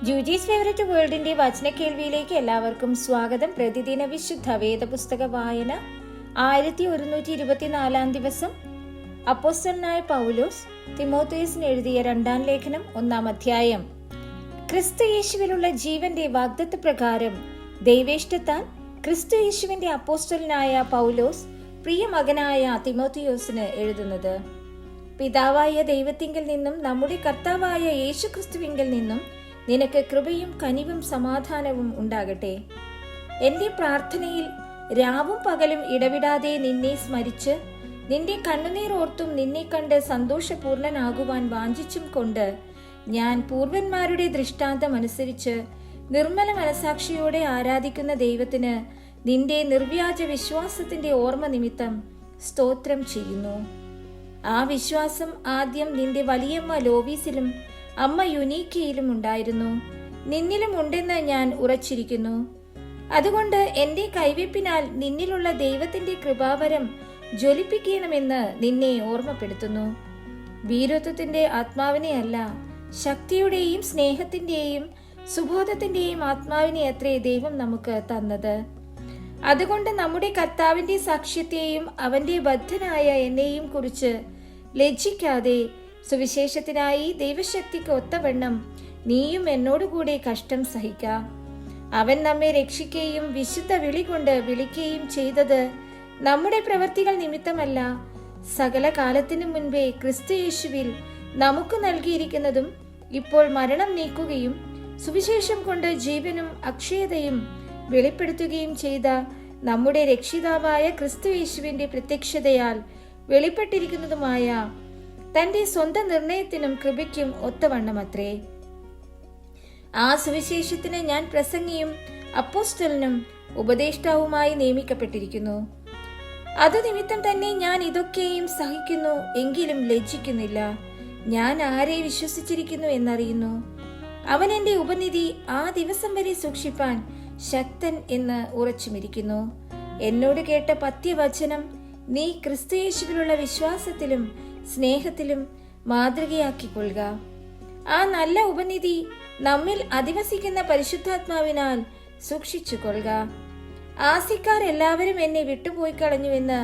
ജൂജീസ് favourite വേൾഡിന്റെ വചന കേൾവിയിലേക്ക് എല്ലാവർക്കും സ്വാഗതം. പ്രതിദിന വിശുദ്ധ വേദപുസ്തക വായന 1124 ദിവസം. അപ്പോസ്തലനായ പൗലോസ് തിമോഥെയോസിന് എഴുതിയ 2-ാം ലേഖനം 1-ാം അധ്യായം. ക്രിസ്തു യേശുവിലുള്ള ജീവന്റെ വാഗ്ദത്ത പ്രകാരം ദൈവേഷ്ടത്താൽ ക്രിസ്തു യേശുവിന്റെ അപ്പോസ്തലനായ പൗലോസ് പ്രിയ മകനായ തിമോഥെയോസിന് എഴുതുന്നത്. പിതാവായ ദൈവത്തിങ്കിൽ നിന്നും നമ്മുടെ കർത്താവായ യേശു ക്രിസ്തുവിങ്കിൽ നിന്നും നിനക്ക് കൃപയും കനിവും സമാധാനവും ഉണ്ടാകട്ടെ. എന്റെ പ്രാർത്ഥനയിൽ രാവും പകലും ഇടവിടാതെ നിന്നെ സ്മരിച്ച് നിന്റെ കണ്ണുനീർ ഓർത്തും നിന്നെ കണ്ട് സന്തോഷപൂർണനാകുവാൻ വാഞ്ചിച്ചും കൊണ്ട് ഞാൻ പൂർവന്മാരുടെ ദൃഷ്ടാന്തം അനുസരിച്ച് നിർമ്മല മനസാക്ഷിയോടെ ആരാധിക്കുന്ന ദൈവത്തിന് നിന്റെ നിർവ്യാജ വിശ്വാസത്തിന്റെ ഓർമ്മ നിമിത്തം സ്തോത്രം ചെയ്യുന്നു. ആ വിശ്വാസം ആദ്യം നിന്റെ വലിയമ്മ ലോവീസിലും അമ്മ യുനീക്കയിലും ഉണ്ടായിരുന്നു, നിന്നിലും ഉണ്ടെന്ന് ഞാൻ ഉറച്ചിരിക്കുന്നു. അതുകൊണ്ട് എന്റെ കൈവെപ്പിനാൽ നിന്നിലുള്ള ദൈവത്തിന്റെ കൃപാവരം ജ്വലിപ്പിക്കണമെന്ന് നിന്നെ ഓർമ്മപ്പെടുത്തുന്നു. വീരത്വത്തിന്റെ ആത്മാവിനെ അല്ല, ശക്തിയുടെയും സ്നേഹത്തിന്റെയും സുബോധത്തിന്റെയും ആത്മാവിനെ അത്രേ ദൈവം നമുക്ക് തന്നത്. അതുകൊണ്ട് നമ്മുടെ കർത്താവിന്റെ സാക്ഷ്യത്തെയും അവന്റെ ബദ്ധനായ എന്നെയും കുറിച്ച് ലജ്ജിക്കാതെ സുവിശേഷത്തിനായി ദൈവശക്തിക്ക് ഒത്തവണ്ണം നീയും എന്നോടുകൂടെ കഷ്ടം സഹിക്ക. അവൻ നമ്മെ രക്ഷിക്കുകയും വിശുദ്ധ വിളി കൊണ്ട് വിളിക്കുകയും ചെയ്തത് നമ്മുടെ പ്രവൃത്തികൾ നിമിത്തമല്ല, സകല കാലത്തിനു മുൻപേ ക്രിസ്തു യേശുവിൽ നമുക്ക് നൽകിയിരിക്കുന്നതും ഇപ്പോൾ മരണം നീക്കുകയും സുവിശേഷം കൊണ്ട് ജീവനും അക്ഷയതയും വെളിപ്പെടുത്തുകയും ചെയ്ത നമ്മുടെ രക്ഷിതാവായ ക്രിസ്തു യേശുവിന്റെ പ്രത്യക്ഷതയാൽ വെളിപ്പെട്ടിരിക്കുന്നതുമായ തന്റെ സ്വന്തം നിർണയത്തിനും കൃപയ്ക്കും ഒത്തവണ്ണമത്രേ. ആ സുവിശേഷത്തിന് ഞാൻ പ്രസംഗിയും അപ്പോസ്തലനും ഉപദേഷ്ടാവുമായി നിയമിക്കപ്പെട്ടിരിക്കുന്നു. അത് നിമിത്തം തന്നെ ഞാൻ ഇതൊക്കെയും സഹിക്കുന്നു, എങ്കിലും ലജ്ജിക്കുന്നില്ല. ഞാൻ ആരെ വിശ്വസിച്ചിരിക്കുന്നു എന്നറിയുന്നു. അവൻ എന്റെ ഉപനിധി ആ ദിവസം വരെ സൂക്ഷിപ്പാൻ ശക്തൻ എന്ന് ഉറച്ചുമിരിക്കുന്നു. എന്നോട് കേട്ട പത്യവചനം നീ ക്രിസ്തുയേശുവിലുള്ള വിശ്വാസത്തിലും സ്നേഹത്തിലും മാതൃകയാക്കിക്കൊള്ളുക. ആ നല്ല ഉപനിധി നമ്മിൽ അധിവസിക്കുന്ന പരിശുദ്ധാത്മാവിനാൽ സൂക്ഷിച്ചു കൊള്ളുക. ആസിക്കാർ എല്ലാവരും എന്നെ വിട്ടുപോയി കളഞ്ഞുവെന്ന്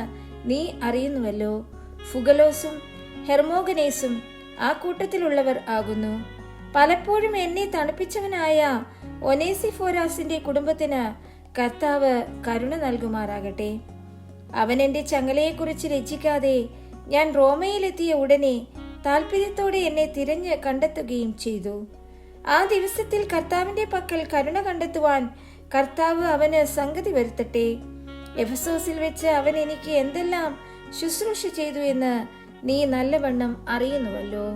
നീ അറിയുന്നുവല്ലോ. ഫുഗലോസും ഹെർമോഗനേസും ആ കൂട്ടത്തിലുള്ളവർ ആകുന്നു. പലപ്പോഴും എന്നെ തണുപ്പിച്ചവനായ ഒനേസിഫോരാസിന്റെ കുടുംബത്തിന് കർത്താവ് കരുണ നൽകുമാറാകട്ടെ. അവൻ എന്റെ ചങ്ങലയെക്കുറിച്ച് ലജ്ജിക്കാതെ ഞാൻ റോമയിലെത്തിയ ഉടനെ താല്പര്യത്തോടെ എന്നെ തിരഞ്ഞ് കണ്ടെത്തുകയും ചെയ്തു. ആ ദിവസത്തിൽ കർത്താവിന്റെ പക്കൽ കരുണ കണ്ടെത്തുവാൻ കർത്താവ് അവന് സംഗതി വരുത്തട്ടെ. എഫെസോസിൽ വെച്ച് അവൻ എനിക്ക് എന്തെല്ലാം ശുശ്രൂഷ ചെയ്തു എന്ന് നീ നല്ലവണ്ണം അറിയുന്നുവല്ലോ.